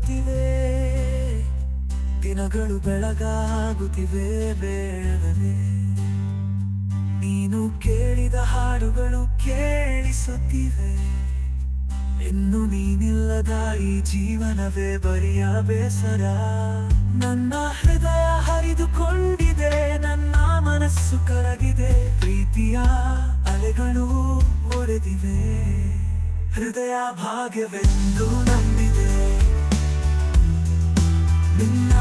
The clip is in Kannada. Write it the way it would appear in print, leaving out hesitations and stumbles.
ಬರುತ್ತಿವೆ, ದಿನಗಳು ಬೆಳಗಾಗುತ್ತಿವೆ ಬೇಡವೇ. ನೀನು ಕೇಳಿದ ಹಾಡುಗಳು ಕೇಳಿಸುತ್ತಿವೆ, ಇನ್ನು ನೀನಿಲ್ಲದ ಈ ಜೀವನವೇ ಬರಿಯ ಬೇಸರ. ನನ್ನ ಹೃದಯ ಹರಿದುಕೊಂಡಿದೆ, ನನ್ನ ಮನಸ್ಸು ಕರಗಿದೆ, ಪ್ರೀತಿಯ ಅಲೆಗಳು ಒಡೆದಿವೆ. ಹೃದಯ ಭಾಗ್ಯವೆಂದು ನಂಬಿದೆ, ನಿನ್ನ